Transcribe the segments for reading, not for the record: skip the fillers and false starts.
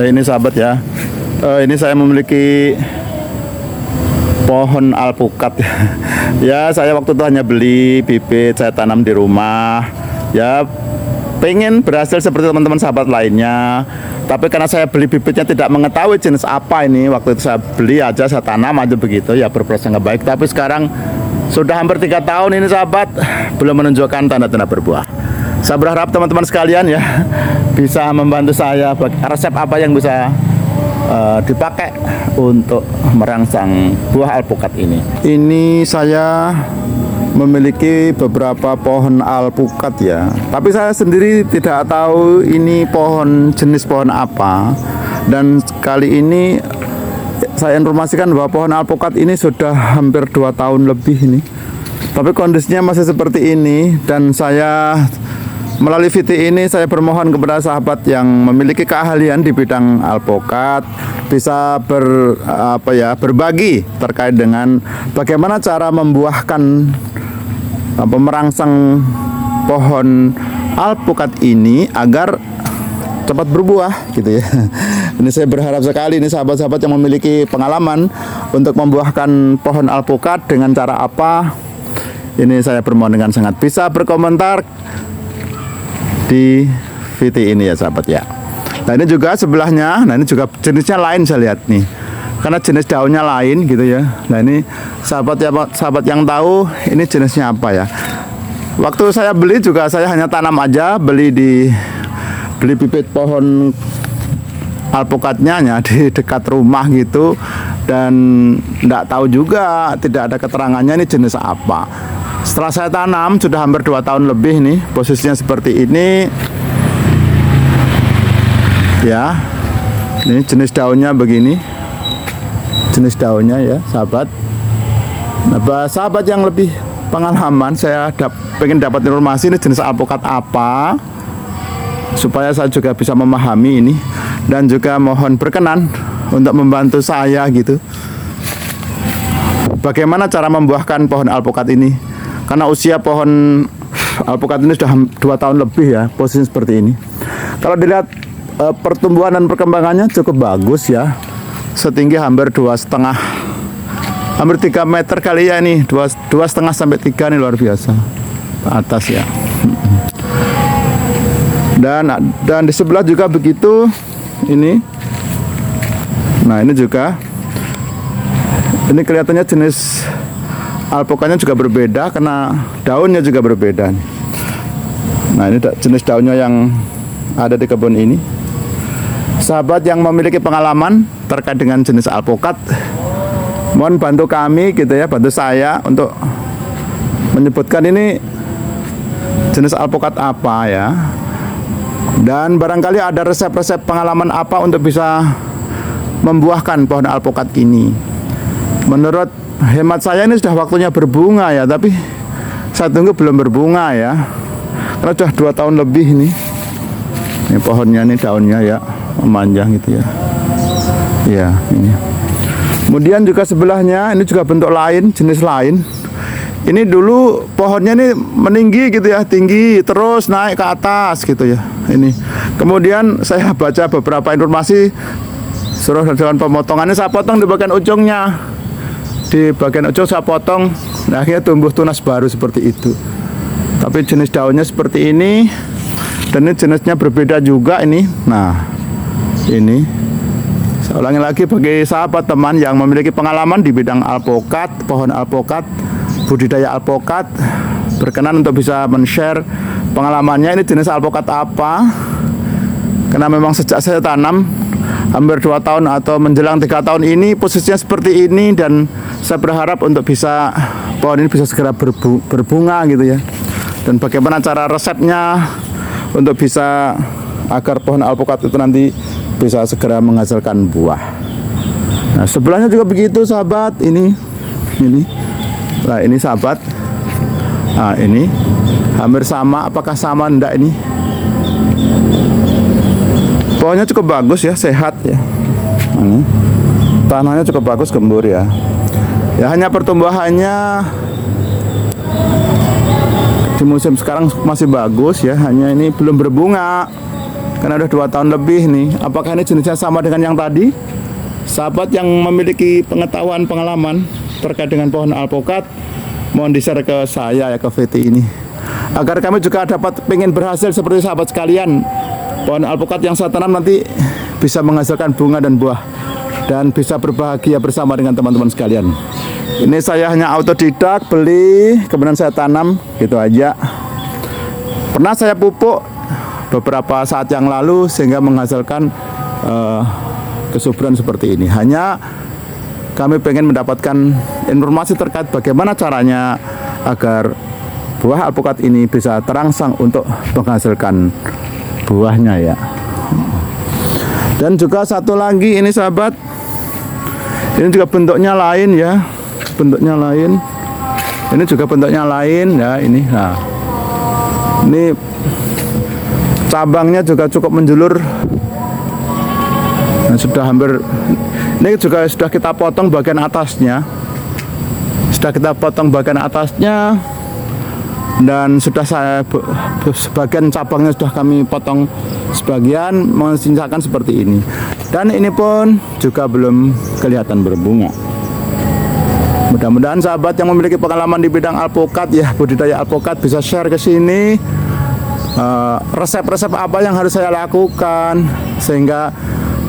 Nah ini sahabat ya, ini saya memiliki pohon alpukat. Ya saya waktu itu hanya beli bibit, saya tanam di rumah. Ya pengen berhasil seperti teman-teman sahabat lainnya. Tapi karena saya beli bibitnya tidak mengetahui jenis apa ini, waktu itu saya beli aja, saya tanam aja begitu, ya berproses nggak baik. Tapi sekarang sudah hampir 3 tahun ini sahabat, belum menunjukkan tanda-tanda berbuah. Saya berharap teman-teman sekalian ya bisa membantu saya resep apa yang bisa dipakai untuk merangsang buah alpukat ini. Ini saya memiliki beberapa pohon alpukat ya, tapi saya sendiri tidak tahu ini jenis pohon apa. Dan kali ini saya informasikan bahwa pohon alpukat ini sudah hampir 2 tahun lebih ini, tapi kondisinya masih seperti ini. Dan saya melalui video ini saya bermohon kepada sahabat yang memiliki keahlian di bidang alpukat bisa berbagi terkait dengan bagaimana cara membuahkan merangsang pohon alpukat ini agar cepat berbuah gitu ya. Ini saya berharap sekali ini sahabat-sahabat yang memiliki pengalaman untuk membuahkan pohon alpukat dengan cara apa. Ini saya bermohon dengan sangat bisa berkomentar di video ini ya sahabat ya. Nah ini juga sebelahnya, nah ini juga jenisnya lain saya lihat nih, karena jenis daunnya lain gitu ya. Nah ini sahabat yang tahu ini jenisnya apa ya. Waktu saya beli juga saya hanya tanam aja, beli bibit pohon alpukatnya ya di dekat rumah gitu, dan tidak tahu juga, tidak ada keterangannya ini jenis apa. Setelah saya tanam sudah hampir 2 tahun lebih nih, posisinya seperti ini ya. Ini jenis daunnya begini, jenis daunnya ya sahabat. Nah sahabat yang lebih pengalaman, saya pengen dapat informasi ini jenis alpukat apa, supaya saya juga bisa memahami ini, dan juga mohon berkenan untuk membantu saya gitu, bagaimana cara membuahkan pohon alpukat ini. Karena usia pohon alpukat ini sudah 2 tahun lebih ya, posisi seperti ini. Kalau dilihat pertumbuhan dan perkembangannya cukup bagus ya, setinggi hampir 2,5, hampir 3 meter kali ya ini, 2,5 sampai 3 nih, luar biasa atas ya. Dan di sebelah juga begitu ini. Nah ini juga, ini kelihatannya jenis alpukatnya juga berbeda karena daunnya juga berbeda. Nah ini jenis daunnya yang ada di kebun ini. Sahabat yang memiliki pengalaman terkait dengan jenis alpukat, mohon bantu kami gitu ya, bantu saya untuk menyebutkan ini jenis alpukat apa ya. Dan barangkali ada resep-resep pengalaman apa untuk bisa membuahkan pohon alpukat ini. Menurut hemat saya ini sudah waktunya berbunga ya, tapi saya tunggu belum berbunga ya, karena sudah 2 tahun lebih ini. Ini pohonnya, ini daunnya ya memanjang gitu ya. Ya ini. Kemudian juga sebelahnya ini juga bentuk lain, jenis lain. Ini dulu pohonnya ini meninggi gitu ya, tinggi terus naik ke atas gitu ya. Ini. Kemudian saya baca beberapa informasi, suruh dalam pemotongannya saya potong di bagian ujungnya. Di bagian ujung saya potong, nah akhirnya tumbuh tunas baru seperti itu. Tapi jenis daunnya seperti ini, dan ini jenisnya berbeda juga ini. Nah ini saya ulangi lagi, bagi sahabat teman yang memiliki pengalaman di bidang alpukat, pohon alpukat, budidaya alpukat, berkenan untuk bisa men-share pengalamannya ini jenis alpukat apa. Karena memang sejak saya tanam hampir 2 tahun atau menjelang 3 tahun ini posisinya seperti ini, dan saya berharap untuk bisa pohon ini bisa segera berbunga gitu ya. Dan bagaimana cara resepnya untuk bisa agar pohon alpukat itu nanti bisa segera menghasilkan buah. Nah sebelahnya juga begitu sahabat, ini. Nah ini sahabat, nah ini hampir sama, apakah sama enggak ini? Pohonnya cukup bagus ya, sehat ya. Tanahnya cukup bagus, gembur ya. Ya hanya pertumbuhannya di musim sekarang masih bagus ya, hanya ini belum berbunga. karena udah 2 tahun lebih nih. Apakah ini jenisnya sama dengan yang tadi? Sahabat yang memiliki pengetahuan pengalaman terkait dengan pohon alpukat, mohon di-share ke saya ya, ke VT ini, agar kami juga dapat pengen berhasil seperti sahabat sekalian. Pohon alpukat yang saya tanam nanti bisa menghasilkan bunga dan buah, dan bisa berbahagia bersama dengan teman-teman sekalian. Ini saya hanya autodidak, beli, kemudian saya tanam, gitu aja. Pernah saya pupuk beberapa saat yang lalu sehingga menghasilkan kesuburan seperti ini. Hanya kami pengen mendapatkan informasi terkait bagaimana caranya agar buah alpukat ini bisa terangsang untuk menghasilkan buahnya ya. Dan juga satu lagi ini sahabat, ini juga bentuknya lain ya, bentuknya lain. Ini juga bentuknya lain ya, ini. Nah, ini cabangnya juga cukup menjulur. Nah, sudah hampir, ini juga sudah kita potong bagian atasnya. Sudah kita potong bagian atasnya, dan sudah sebagian cabangnya sudah kami potong sebagian, menyisakan seperti ini. Dan ini pun juga belum kelihatan berbunga. Mudah-mudahan sahabat yang memiliki pengalaman di bidang alpukat ya, budidaya alpukat, bisa share ke sini resep-resep apa yang harus saya lakukan sehingga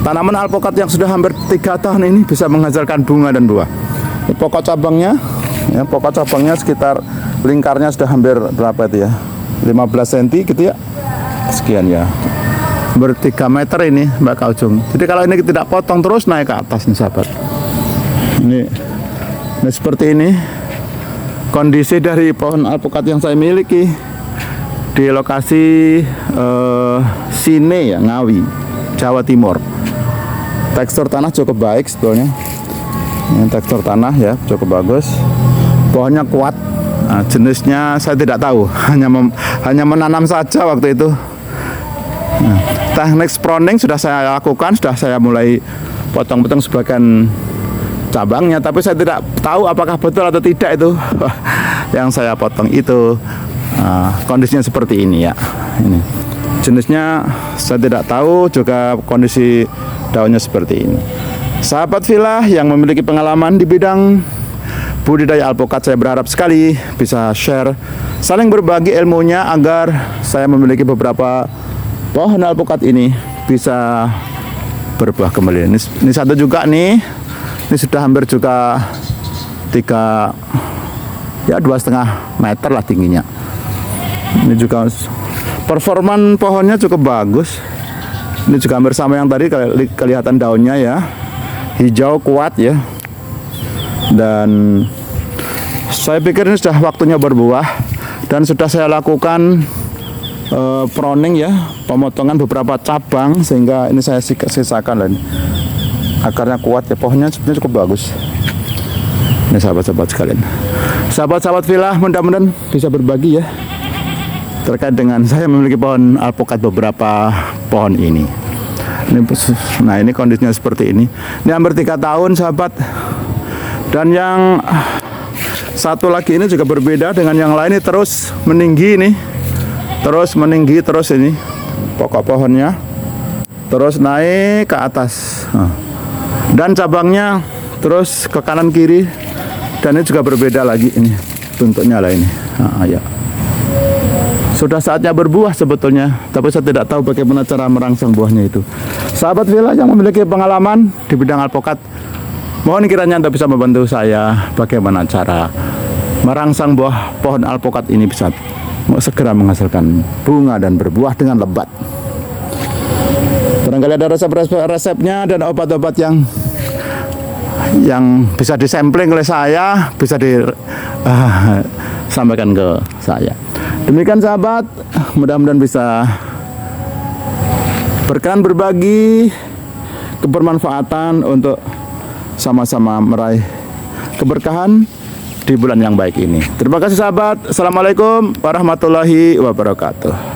tanaman alpukat yang sudah hampir 3 tahun ini bisa menghasilkan bunga dan buah. Ini pokok cabangnya ya, pokok cabangnya sekitar lingkarnya sudah hampir berapa itu ya, 15 cm gitu ya, sekian ya, hampir 3 meter ini Mbak Kaujung. Jadi kalau ini tidak potong terus naik ke atas nih sahabat. Ini seperti ini kondisi dari pohon alpukat yang saya miliki di lokasi Sine ya, Ngawi, Jawa Timur. Tekstur tanah cukup baik sebetulnya. Ini tekstur tanah ya, cukup bagus. Pohonnya kuat. Nah, jenisnya saya tidak tahu, hanya menanam saja waktu itu. Nah, teknik pruning sudah saya lakukan, sudah saya mulai potong-potong sebagian cabangnya, tapi saya tidak tahu apakah betul atau tidak itu yang saya potong itu. Kondisinya seperti ini ya. Ini jenisnya saya tidak tahu, juga kondisi daunnya seperti ini. Sahabat villa yang memiliki pengalaman di bidang budidaya alpukat, saya berharap sekali bisa share, saling berbagi ilmunya agar saya memiliki beberapa pohon alpukat ini bisa berbuah kembali. Ini satu juga nih, ini sudah hampir juga 2,5 meter lah tingginya. Ini juga performan pohonnya cukup bagus. Ini juga hampir sama yang tadi, kelihatan daunnya ya, hijau kuat ya. Dan saya pikir ini sudah waktunya berbuah, dan sudah saya lakukan pruning ya, pemotongan beberapa cabang sehingga ini saya sisakan, dan akarnya kuat ya, pohonnya sebenarnya cukup bagus. Ini sahabat-sahabat sekalian, sahabat-sahabat villa, mudah-mudahan bisa berbagi ya terkait dengan saya memiliki pohon alpukat, beberapa pohon ini. Nah, ini kondisinya seperti ini. Ini hampir 3 tahun sahabat. Dan yang satu lagi ini juga berbeda dengan yang lain, ini terus meninggi nih, terus meninggi terus, ini pokok pohonnya terus naik ke atas. Dan cabangnya terus ke kanan kiri, dan ini juga berbeda lagi, ini bentuknya lah ini. Ya. Sudah saatnya berbuah sebetulnya, tapi saya tidak tahu bagaimana cara merangsang buahnya itu. Sahabat villa yang memiliki pengalaman di bidang alpukat, mohon kiranya Anda bisa membantu saya bagaimana cara merangsang buah pohon alpukat ini bisa segera menghasilkan bunga dan berbuah dengan lebat. Barangkali ada resep-resepnya dan obat-obat yang bisa disampling oleh saya, bisa disampaikan ke saya. Demikian sahabat, mudah-mudahan bisa berkenan berbagi kebermanfaatan untuk sama-sama meraih keberkahan di bulan yang baik ini. Terima kasih sahabat. Assalamualaikum warahmatullahi wabarakatuh.